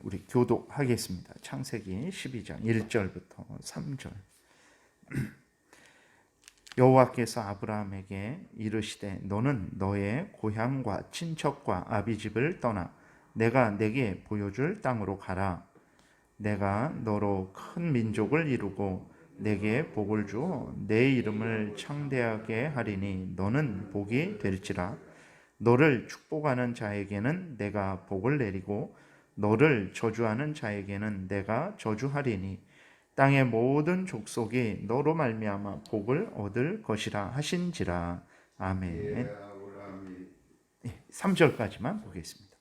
우리 교독하겠습니다. 창세기 12장 1절부터 3절. 여호와께서 아브라함에게 이르시되 너는 너의 고향과 친척과 아비집을 떠나 내가 내게 보여줄 땅으로 가라. 내가 너로 큰 민족을 이루고 내게 복을 주어 내 이름을 창대하게 하리니 너는 복이 될지라. 너를 축복하는 자에게는 내가 복을 내리고 너를 저주하는 자에게는 내가 저주하리니 땅의 모든 족속이 너로 말미암아 복을 얻을 것이라 하신지라. 아멘. 3절까지만 보겠습니다.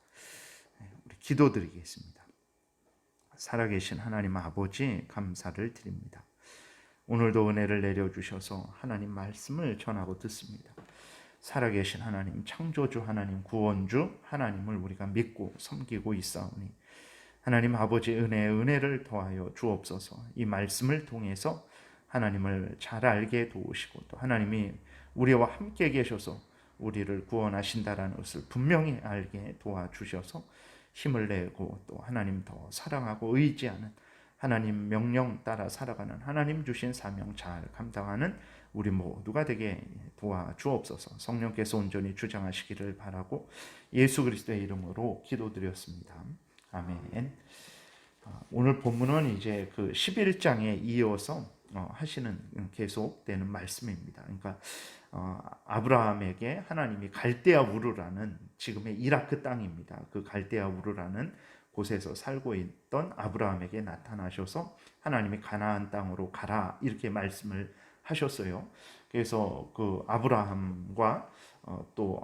우리 기도드리겠습니다. 살아계신 하나님 아버지, 감사를 드립니다. 오늘도 은혜를 내려주셔서 하나님 말씀을 전하고 듣습니다. 살아계신 하나님, 창조주 하나님, 구원주 하나님을 우리가 믿고 섬기고 있사오니 하나님 아버지 은혜를 더하여 주옵소서. 이 말씀을 통해서 하나님을 잘 알게 도우시고 또 하나님이 우리와 함께 계셔서 우리를 구원하신다라는 것을 분명히 알게 도와주셔서 힘을 내고 또 하나님 더 사랑하고 의지하는 하나님 명령 따라 살아가는 하나님 주신 사명 잘 감당하는 우리 모두가 되게 도와주옵소서. 성령께서 온전히 주장하시기를 바라고 예수 그리스도의 이름으로 기도드렸습니다. 아멘. 오늘 본문은 이제 그 11장에 이어서 하시는 계속되는 말씀입니다. 그러니까 아브라함에게 하나님이 갈대아 우르라는 지금의 이라크 땅입니다. 그 갈대아 우르라는 곳에서 살고 있던 아브라함에게 나타나셔서 하나님이 가나안 땅으로 가라 이렇게 말씀을 하셨어요. 그래서 그 아브라함과 또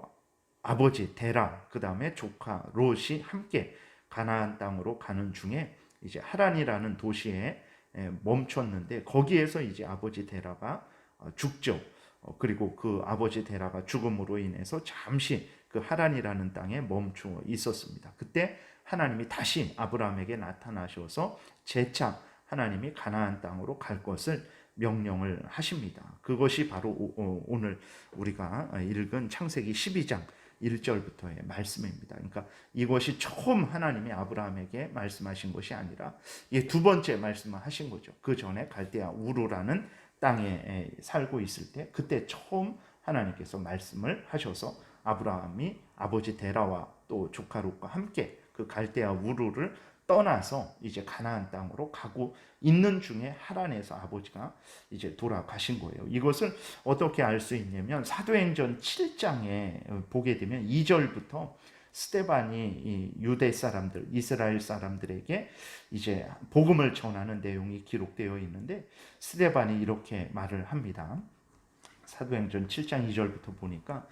아버지 데라 그 다음에 조카 롯이 함께 가나안 땅으로 가는 중에 이제 하란이라는 도시에 멈췄는데 거기에서 이제 아버지 데라가 죽죠. 그리고 그 아버지 데라가 죽음으로 인해서 잠시 그 하란이라는 땅에 멈추어 있었습니다. 그때 하나님이 다시 아브라함에게 나타나셔서 재차 하나님이 가나안 땅으로 갈 것을 명령을 하십니다. 그것이 바로 오늘 우리가 읽은 창세기 12장 1절부터의 말씀입니다. 그러니까 이것이 처음 하나님이 아브라함에게 말씀하신 것이 아니라 이게 두 번째 말씀을 하신 거죠. 그 전에 갈대아 우르라는 땅에 살고 있을 때 그때 처음 하나님께서 말씀을 하셔서 아브라함이 아버지 데라와 또 조카 롯과 함께 그 갈대아 우르를 떠나서 이제 가나안 땅으로 가고 있는 중에 하란에서 아버지가 이제 돌아가신 거예요. 이것을 어떻게 알 수 있냐면 사도행전 7장에 보게 되면 2절부터 스데반이 유대 사람들, 이스라엘 사람들에게 이제 복음을 전하는 내용이 기록되어 있는데 스데반이 이렇게 말을 합니다. 사도행전 7장 2절부터 보니까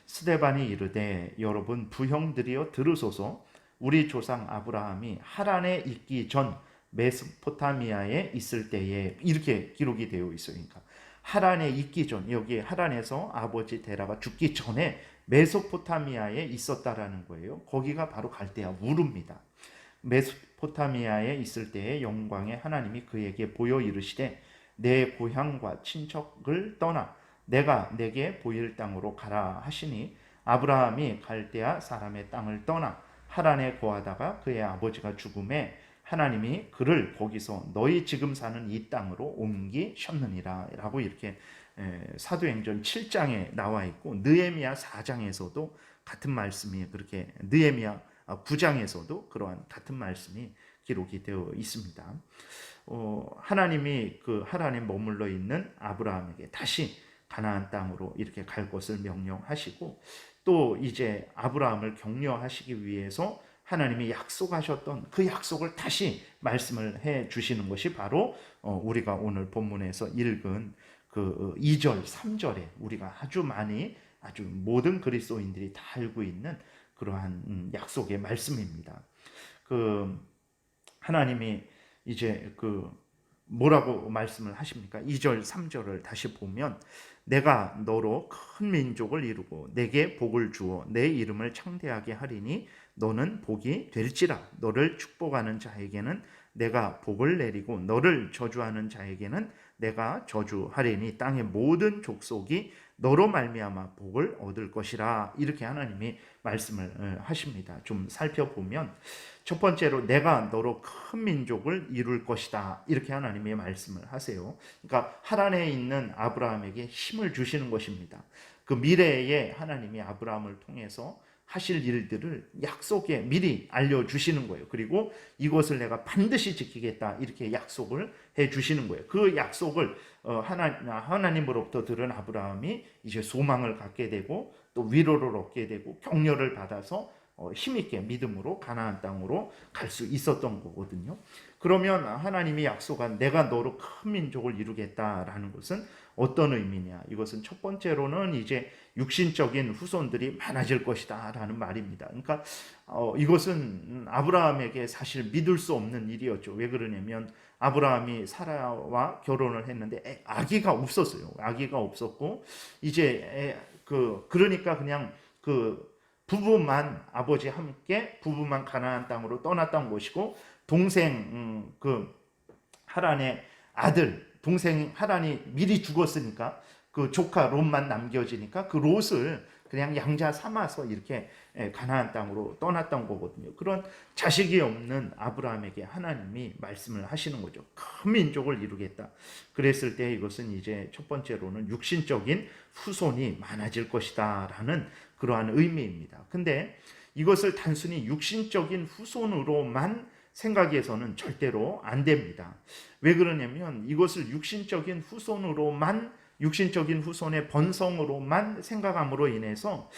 스데반이 이르되 여러분 부형들이여 들으소서. 우리 조상 아브라함이 하란에 있기 전 메소포타미아에 있을 때에 이렇게 기록이 되어 있어요. 그러니까 하란에 있기 전, 여기 하란에서 아버지 데라가 죽기 전에 메소포타미아에 있었다라는 거예요. 거기가 바로 갈대아 우르입니다. 메소포타미아에 있을 때의 영광에 하나님이 그에게 보여 이르시되 내 고향과 친척을 떠나 내가 내게 보일 땅으로 가라 하시니 아브라함이 갈대아 사람의 땅을 떠나 하란에 거하다가 그의 아버지가 죽음에 하나님이 그를 거기서 너희 지금 사는 이 땅으로 옮기셨느니라 라고 이렇게 사도행전 7장에 나와 있고 느헤미야 4장에서도 같은 말씀이 그렇게 느헤미야 9장에서도 그러한 같은 말씀이 기록이 되어 있습니다. 하나님이 그 하란에 머물러 있는 아브라함에게 다시 가나안 땅으로 이렇게 갈 것을 명령하시고 또 이제 아브라함을 격려하시기 위해서 하나님이 약속하셨던 그 약속을 다시 말씀을 해 주시는 것이 바로 우리가 오늘 본문에서 읽은 그 2절, 3절에 우리가 아주 모든 그리스도인들이 다 알고 있는 그러한 약속의 말씀입니다. 그 하나님이 이제 그 뭐라고 말씀을 하십니까? 2절, 3절을 다시 보면 내가 너로 큰 민족을 이루고 내게 복을 주어 내 이름을 창대하게 하리니 너는 복이 될지라. 너를 축복하는 자에게는 내가 복을 내리고 너를 저주하는 자에게는 내가 저주하리니 땅의 모든 족속이 너로 말미암아 복을 얻을 것이라. 이렇게 하나님이 말씀을 하십니다. 좀 살펴보면 첫 번째로 내가 너로 큰 민족을 이룰 것이다. 이렇게 하나님이 말씀을 하세요. 그러니까 하란에 있는 아브라함에게 힘을 주시는 것입니다. 그 미래에 하나님이 아브라함을 통해서 하실 일들을 약속에 미리 알려주시는 거예요. 그리고 이것을 내가 반드시 지키겠다 이렇게 약속을 해주시는 거예요. 그 약속을 하나님으로부터 들은 아브라함이 이제 소망을 갖게 되고 또 위로를 얻게 되고 격려를 받아서 힘있게 믿음으로 가나안 땅으로 갈 수 있었던 거거든요. 그러면 하나님이 약속한 내가 너로 큰 민족을 이루겠다라는 것은 어떤 의미냐? 이것은 첫 번째로는 이제 육신적인 후손들이 많아질 것이다 라는 말입니다. 그러니까 이것은 아브라함에게 사실 믿을 수 없는 일이었죠. 왜 그러냐면 아브라함이 사라와 결혼을 했는데 아기가 없었어요. 아기가 없었고 이제 그러니까 그냥 부부만 아버지 함께 부부만 가나안 땅으로 떠났던 것이고 동생 하란의 아들 동생 하란이 미리 죽었으니까 그 조카 롯만 남겨지니까 그 롯을 그냥 양자 삼아서 이렇게 가나안 땅으로 떠났던 거거든요. 그런 자식이 없는 아브라함에게 하나님이 말씀을 하시는 거죠. 큰 민족을 이루겠다. 그랬을 때 이것은 이제 첫 번째로는 육신적인 후손이 많아질 것이다라는 그러한 의미입니다. 근데 이것을 단순히 육신적인 후손으로만 생각해서는 절대로 안 됩니다. 왜 그러냐면 이것을 육신적인 후손의 번성으로만 생각함으로 인해서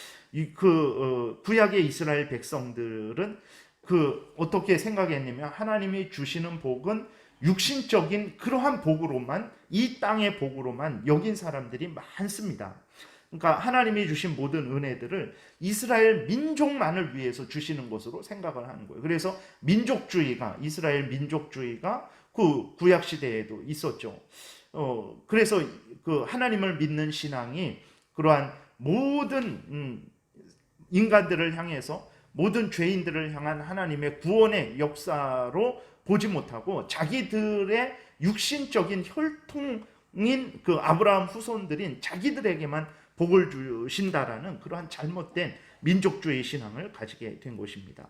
구약의 이스라엘 백성들은 어떻게 생각했냐면 하나님이 주시는 복은 육신적인 그러한 복으로만 이 땅의 복으로만 여긴 사람들이 많습니다. 그러니까 하나님이 주신 모든 은혜들을 이스라엘 민족만을 위해서 주시는 것으로 생각을 하는 거예요. 그래서 이스라엘 민족주의가 그 구약 시대에도 있었죠. 그래서 그 하나님을 믿는 신앙이 그러한 모든 인간들을 향해서 모든 죄인들을 향한 하나님의 구원의 역사로 보지 못하고 자기들의 육신적인 혈통인 그 아브라함 후손들인 자기들에게만 복을 주신다라는 그러한 잘못된 민족주의 신앙을 가지게 된 것입니다.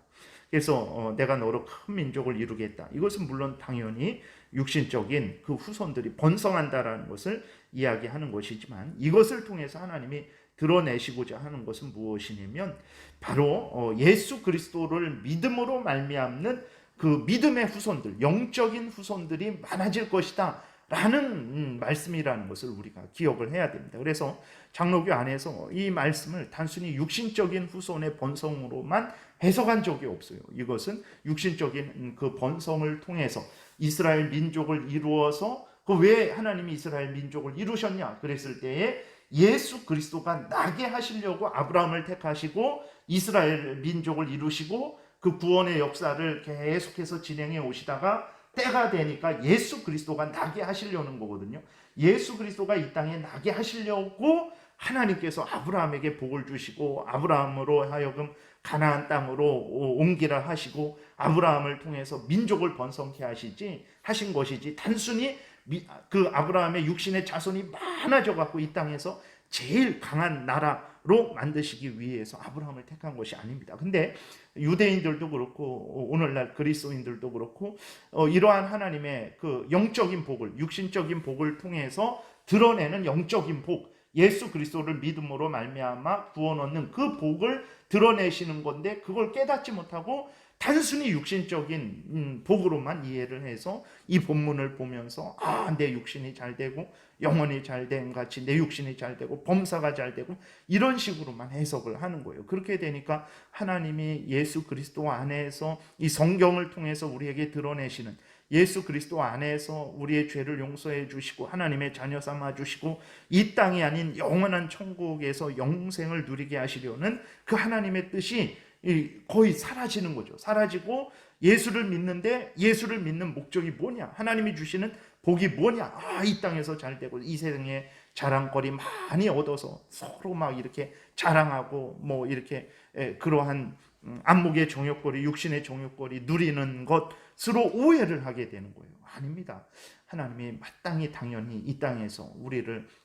그래서 내가 너로 큰 민족을 이루겠다. 이것은 물론 당연히 육신적인 그 후손들이 번성한다라는 것을 이야기하는 것이지만 이것을 통해서 하나님이 드러내시고자 하는 것은 무엇이냐면 바로 예수 그리스도를 믿음으로 말미암는 그 믿음의 후손들, 영적인 후손들이 많아질 것이다 라는 말씀이라는 것을 우리가 기억을 해야 됩니다. 그래서 장로교 안에서 이 말씀을 단순히 육신적인 후손의 번성으로만 해석한 적이 없어요. 이것은 육신적인 그 번성을 통해서 이스라엘 민족을 이루어서 왜 하나님이 이스라엘 민족을 이루셨냐 그랬을 때에 예수 그리스도가 나게 하시려고 아브라함을 택하시고 이스라엘 민족을 이루시고 그 구원의 역사를 계속해서 진행해 오시다가 때가 되니까 예수 그리스도가 나게 하시려는 거거든요. 예수 그리스도가 이 땅에 나게 하시려고 하나님께서 아브라함에게 복을 주시고 아브라함으로 하여금 가나안 땅으로 옮기라 하시고 아브라함을 통해서 민족을 번성케 하신 것이지 단순히 그 아브라함의 육신의 자손이 많아져 갖고 이 땅에서 제일 강한 나라로 만드시기 위해서 아브라함을 택한 것이 아닙니다. 근데 유대인들도 그렇고 오늘날 그리스도인들도 그렇고 이러한 하나님의 그 영적인 복을 육신적인 복을 통해서 드러내는 영적인 복 예수 그리스도를 믿음으로 말미암아 구원 얻는 그 복을 드러내시는 건데 그걸 깨닫지 못하고 단순히 육신적인 복으로만 이해를 해서 이 본문을 보면서 내 육신이 잘 되고 영혼이 잘 된 같이 내 육신이 잘 되고 범사가 잘 되고 이런 식으로만 해석을 하는 거예요. 그렇게 되니까 하나님이 예수 그리스도 안에서 이 성경을 통해서 우리에게 드러내시는 예수 그리스도 안에서 우리의 죄를 용서해 주시고 하나님의 자녀 삼아 주시고 이 땅이 아닌 영원한 천국에서 영생을 누리게 하시려는 그 하나님의 뜻이 거의 사라지는 거죠. 사라지고 예수를 믿는데 예수를 믿는 목적이 뭐냐? 하나님이 주시는 복이 뭐냐? 이 땅에서 잘 되고 이 세상에 자랑거리 많이 얻어서 서로 막 이렇게 자랑하고 뭐 이렇게 그러한 안목의 정욕거리, 육신의 정욕거리 누리는 것으로 오해를 하게 되는 거예요. 아닙니다. 하나님이 마땅히 당연히 이 땅에서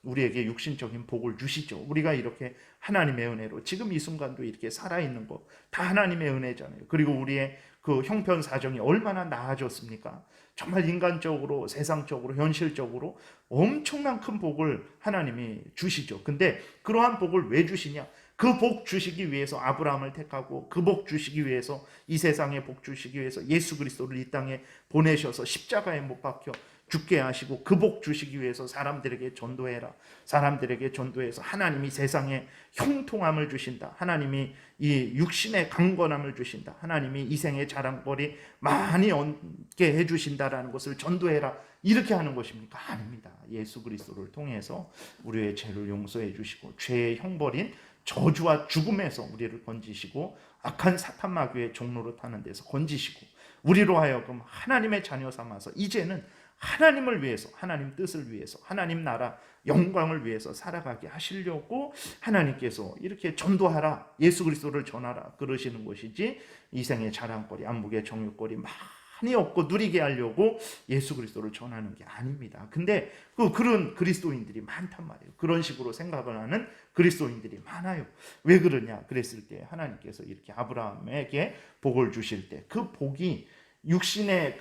우리에게 육신적인 복을 주시죠. 우리가 이렇게 하나님의 은혜로 지금 이 순간도 이렇게 살아있는 거 다 하나님의 은혜잖아요. 그리고 우리의 그 형편 사정이 얼마나 나아졌습니까? 정말 인간적으로, 세상적으로, 현실적으로 엄청난 큰 복을 하나님이 주시죠. 근데 그러한 복을 왜 주시냐? 그 복 주시기 위해서 아브라함을 택하고, 그 복 주시기 위해서, 이 세상에 복 주시기 위해서 예수 그리스도를 이 땅에 보내셔서 십자가에 못 박혀 죽게 하시고, 그 복 주시기 위해서 사람들에게 전도해라. 사람들에게 전도해서 하나님이 세상에 형통함을 주신다. 하나님이 이 육신의 강건함을 주신다. 하나님이 이 생의 자랑거리 많이 얻게 해주신다라는 것을 전도해라. 이렇게 하는 것입니까? 아닙니다. 예수 그리스도를 통해서 우리의 죄를 용서해 주시고, 죄의 형벌인 저주와 죽음에서 우리를 건지시고, 악한 사탄 마귀의 종로로 타는 데서 건지시고, 우리로 하여금 하나님의 자녀 삼아서 이제는 하나님을 위해서, 하나님 뜻을 위해서, 하나님 나라 영광을 위해서 살아가게 하시려고 하나님께서 이렇게 전도하라, 예수 그리스도를 전하라 그러시는 것이지, 이 생의 자랑거리, 안목의 정욕거리 많이 얻고 누리게 하려고 예수 그리스도를 전하는 게 아닙니다. 근데 그런 그리스도인들이 많단 말이에요. 그런 식으로 생각을 하는 그리스도인들이 많아요. 왜 그러냐 그랬을 때, 하나님께서 이렇게 아브라함에게 복을 주실 때 그 복이 육신의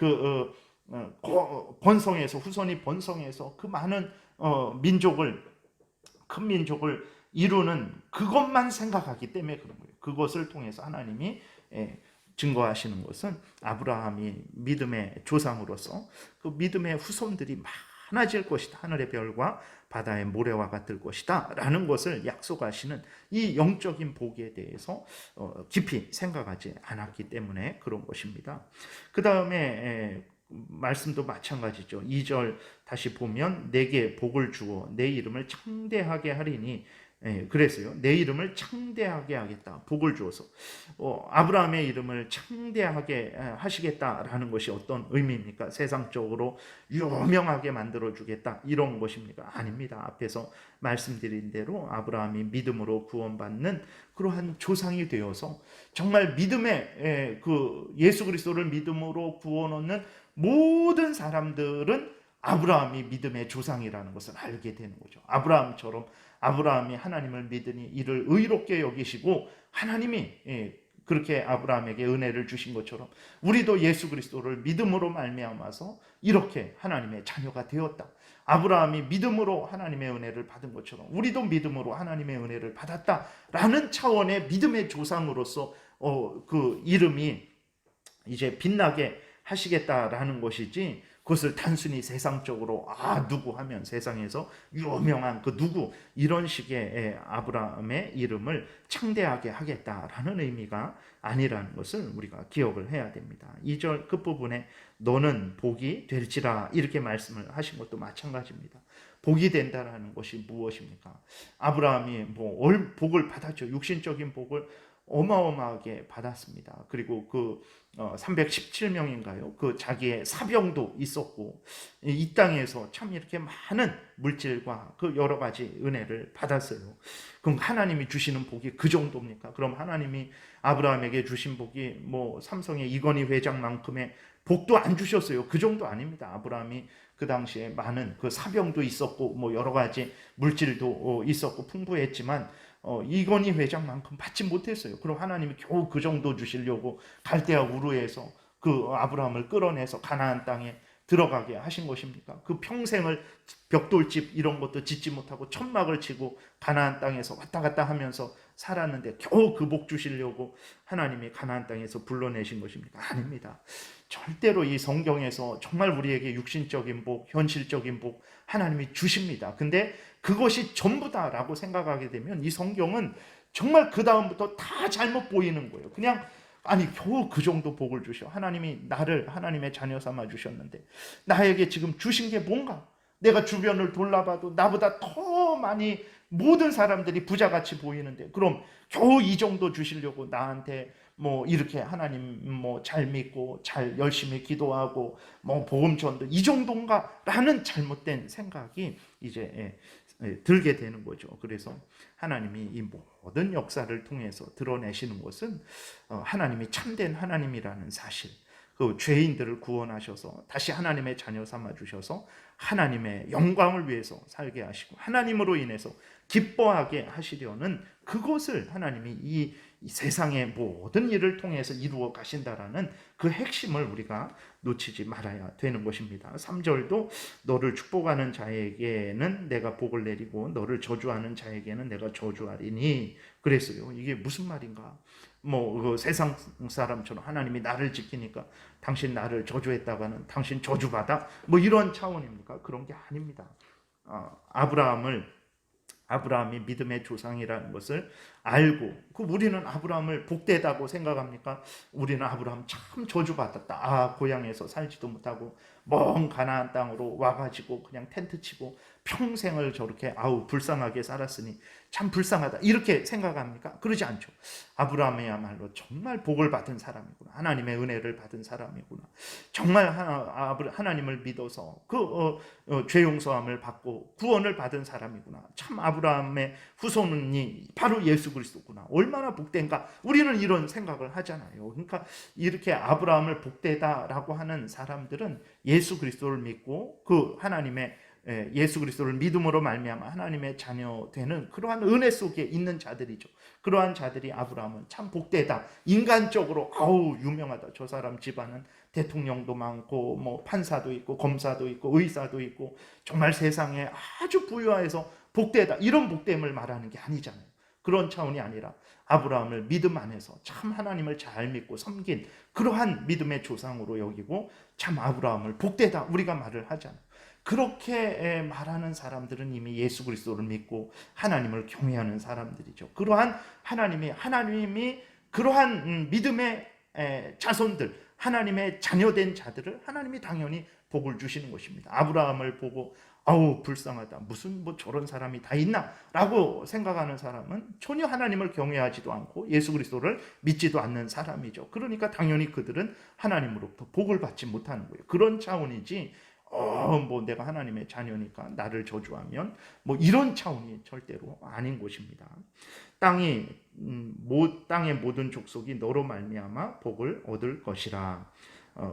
번성해서, 후손이 번성해서 그 많은 큰 민족을 이루는 그것만 생각하기 때문에 그런 거예요. 그것을 통해서 하나님이 증거하시는 것은 아브라함이 믿음의 조상으로서 그 믿음의 후손들이 많아질 것이다. 하늘의 별과 바다의 모래와 같을 것이다 라는 것을 약속하시는 이 영적인 복에 대해서 깊이 생각하지 않았기 때문에 그런 것입니다. 그 다음에 말씀도 마찬가지죠. 2절 다시 보면 내게 복을 주어 내 이름을 창대하게 하리니, 그래서요, 내 이름을 창대하게 하겠다. 복을 주어서 아브라함의 이름을 창대하게 하시겠다라는 것이 어떤 의미입니까? 세상적으로 유명하게 만들어주겠다 이런 것입니까? 아닙니다. 앞에서 말씀드린 대로 아브라함이 믿음으로 구원받는 그러한 조상이 되어서 정말 믿음의 예수 그리스도를 믿음으로 구원 얻는 모든 사람들은 아브라함이 믿음의 조상이라는 것을 알게 되는 거죠. 아브라함처럼 아브라함이 하나님을 믿으니 이를 의롭게 여기시고, 하나님이 그렇게 아브라함에게 은혜를 주신 것처럼 우리도 예수 그리스도를 믿음으로 말미암아서 이렇게 하나님의 자녀가 되었다. 아브라함이 믿음으로 하나님의 은혜를 받은 것처럼 우리도 믿음으로 하나님의 은혜를 받았다라는 차원의 믿음의 조상으로서 그 이름이 이제 빛나게 하시겠다라는 것이지, 그것을 단순히 세상적으로 누구 하면 세상에서 유명한 그 누구 이런 식의 아브라함의 이름을 창대하게 하겠다라는 의미가 아니라는 것을 우리가 기억을 해야 됩니다. 2절 끝부분에 너는 복이 될지라 이렇게 말씀을 하신 것도 마찬가지입니다. 복이 된다라는 것이 무엇입니까? 아브라함이 복을 받았죠. 육신적인 복을 어마어마하게 받았습니다. 그리고 317명인가요? 그 자기의 사병도 있었고, 이 땅에서 참 이렇게 많은 물질과 그 여러 가지 은혜를 받았어요. 그럼 하나님이 주시는 복이 그 정도입니까? 그럼 하나님이 아브라함에게 주신 복이 삼성의 이건희 회장만큼의 복도 안 주셨어요. 그 정도 아닙니다. 아브라함이 그 당시에 많은 그 사병도 있었고 여러 가지 물질도 있었고 풍부했지만 이건희 회장만큼 받지 못했어요. 그럼 하나님이 겨우 그 정도 주시려고 갈대아 우르에서 그 아브라함을 끌어내서 가나안 땅에 들어가게 하신 것입니까? 그 평생을 벽돌집 이런 것도 짓지 못하고 천막을 치고 가나안 땅에서 왔다 갔다 하면서 살았는데 겨우 그 복 주시려고 하나님이 가나안 땅에서 불러내신 것입니까? 아닙니다. 절대로 이 성경에서 정말 우리에게 육신적인 복, 현실적인 복 하나님이 주십니다. 근데 그것이 전부다라고 생각하게 되면 이 성경은 정말 그 다음부터 다 잘못 보이는 거예요. 그냥 겨우 그 정도 복을 주셔. 하나님이 나를 하나님의 자녀 삼아 주셨는데 나에게 지금 주신 게 뭔가? 내가 주변을 돌아봐도 나보다 더 많이 모든 사람들이 부자같이 보이는데 그럼 겨우 이 정도 주시려고 나한테 이렇게 하나님 잘 믿고 잘 열심히 기도하고 복음 전도 이 정도인가? 라는 잘못된 생각이 이제 들게 되는 거죠. 그래서 하나님이 이 모든 역사를 통해서 드러내시는 것은 하나님이 참된 하나님이라는 사실, 그 죄인들을 구원하셔서 다시 하나님의 자녀 삼아 주셔서 하나님의 영광을 위해서 살게 하시고 하나님으로 인해서 기뻐하게 하시려는 그것을 하나님이 이 세상의 모든 일을 통해서 이루어 가신다라는 그 핵심을 우리가 놓치지 말아야 되는 것입니다. 3절도 너를 축복하는 자에게는 내가 복을 내리고 너를 저주하는 자에게는 내가 저주하리니 그랬어요. 이게 무슨 말인가? 그 세상 사람처럼 하나님이 나를 지키니까 당신 나를 저주했다가는 당신 저주받아? 이런 차원입니까? 그런 게 아닙니다. 아브라함이 믿음의 조상이라는 것을 알고 우리는 아브라함을 복되다고 생각합니까? 우리는 아브라함 참 저주받았다. 고향에서 살지도 못하고 먼 가나안 땅으로 와가지고 그냥 텐트 치고 평생을 저렇게 불쌍하게 살았으니 참 불쌍하다 이렇게 생각합니까? 그러지 않죠. 아브라함이야말로 정말 복을 받은 사람이구나. 하나님의 은혜를 받은 사람이구나. 정말 하나님을 믿어서 죄 용서함을 받고 구원을 받은 사람이구나. 참 아브라함의 후손이 바로 예수 그리스도구나. 얼마나 복된가. 우리는 이런 생각을 하잖아요. 그러니까 이렇게 아브라함을 복되다라고 하는 사람들은 예수 그리스도를 믿고 하나님의 예수 그리스도를 믿음으로 말미암아 하나님의 자녀 되는 그러한 은혜 속에 있는 자들이죠. 그러한 자들이 아브라함은 참 복되다. 인간적으로 유명하다. 저 사람 집안은 대통령도 많고 판사도 있고 검사도 있고 의사도 있고 정말 세상에 아주 부유해서 복되다. 이런 복됨을 말하는 게 아니잖아요. 그런 차원이 아니라 아브라함을 믿음 안에서 참 하나님을 잘 믿고 섬긴 그러한 믿음의 조상으로 여기고 참 아브라함을 복되다 우리가 말을 하잖아요. 그렇게 말하는 사람들은 이미 예수 그리스도를 믿고 하나님을 경외하는 사람들이죠. 그러한 하나님이 그러한 믿음의 자손들, 하나님의 자녀된 자들을 하나님이 당연히 복을 주시는 것입니다. 아브라함을 보고 불쌍하다. 무슨 저런 사람이 다 있나? 라고 생각하는 사람은 전혀 하나님을 경외하지도 않고 예수 그리스도를 믿지도 않는 사람이죠. 그러니까 당연히 그들은 하나님으로부터 복을 받지 못하는 거예요. 그런 차원이지 내가 하나님의 자녀니까 나를 저주하면 이런 차원이 절대로 아닌 것입니다. 땅의 모든 족속이 너로 말미암아 복을 얻을 것이라.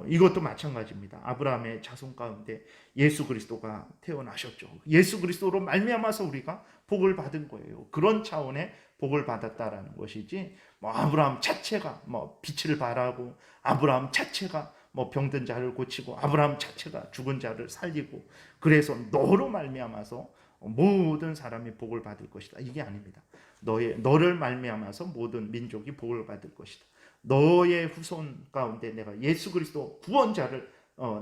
이것도 마찬가지입니다. 아브라함의 자손 가운데 예수 그리스도가 태어나셨죠. 예수 그리스도로 말미암아서 우리가 복을 받은 거예요. 그런 차원의 복을 받았다라는 것이지 아브라함 자체가 빛을 발하고 아브라함 자체가 병든 자를 고치고 아브라함 자체가 죽은 자를 살리고 그래서 너로 말미암아서 모든 사람이 복을 받을 것이다. 이게 아닙니다. 너를 말미암아서 모든 민족이 복을 받을 것이다. 너의 후손 가운데 내가 예수 그리스도 구원자를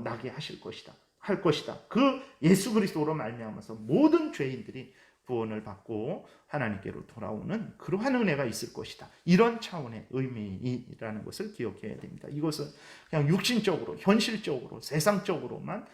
나게 할 것이다. 그 예수 그리스도로 말미암아서 모든 죄인들이 구원을 받고 하나님께로 돌아오는 그러한 은혜가 있을 것이다. 이런 차원의 의미라는 것을 기억해야 됩니다. 이것은 그냥 육신적으로, 현실적으로, 세상적으로만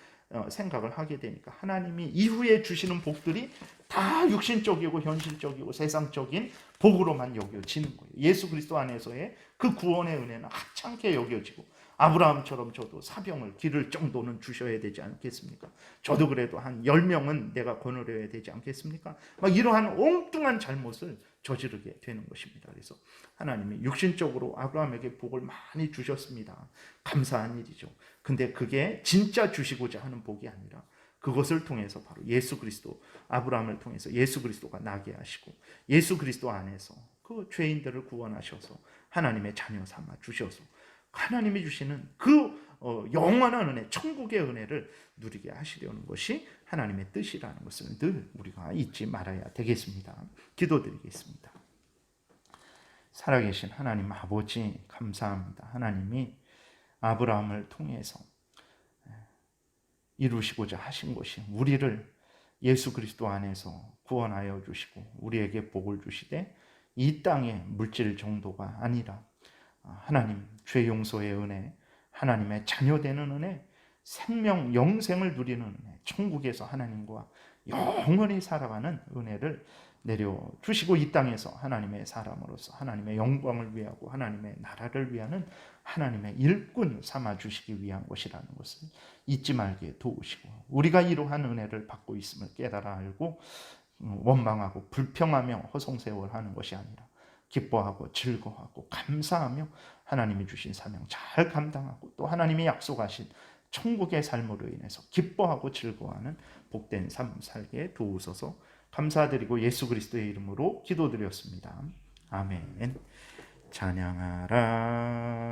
생각을 하게 되니까 하나님이 이후에 주시는 복들이 다 육신적이고 현실적이고 세상적인 복으로만 여겨지는 거예요. 예수 그리스도 안에서의 그 구원의 은혜는 하찮게 여겨지고 아브라함처럼 저도 사병을 기를 정도는 주셔야 되지 않겠습니까? 저도 그래도 한 10명은 내가 거느려야 되지 않겠습니까? 이러한 엉뚱한 잘못을 저지르게 되는 것입니다. 그래서 하나님이 육신적으로 아브라함에게 복을 많이 주셨습니다. 감사한 일이죠. 근데 그게 진짜 주시고자 하는 복이 아니라 그것을 통해서 바로 예수 그리스도, 아브라함을 통해서 예수 그리스도가 나게 하시고 예수 그리스도 안에서 그 죄인들을 구원하셔서 하나님의 자녀 삼아 주셔서 하나님이 주시는 그 영원한 은혜, 천국의 은혜를 누리게 하시려는 것이 하나님의 뜻이라는 것을 늘 우리가 잊지 말아야 되겠습니다. 기도드리겠습니다. 살아계신 하나님 아버지 감사합니다. 하나님이 아브라함을 통해서 이루시고자 하신 것이 우리를 예수 그리스도 안에서 구원하여 주시고 우리에게 복을 주시되 이 땅의 물질 정도가 아니라 하나님 죄 용서의 은혜, 하나님의 자녀되는 은혜, 생명 영생을 누리는 은혜, 천국에서 하나님과 영원히 살아가는 은혜를 내려주시고 이 땅에서 하나님의 사람으로서 하나님의 영광을 위하고 하나님의 나라를 위하는 하나님의 일꾼 삼아주시기 위한 것이라는 것을 잊지 말게 도우시고 우리가 이러한 은혜를 받고 있음을 깨달아 알고 원망하고 불평하며 허송세월하는 것이 아니라 기뻐하고 즐거워하고 감사하며 하나님이 주신 사명 잘 감당하고 또 하나님이 약속하신 천국의 삶으로 인해서 기뻐하고 즐거워하는 복된 삶 살게 도우소서. 감사드리고 예수 그리스도의 이름으로 기도드렸습니다. 아멘. 찬양하라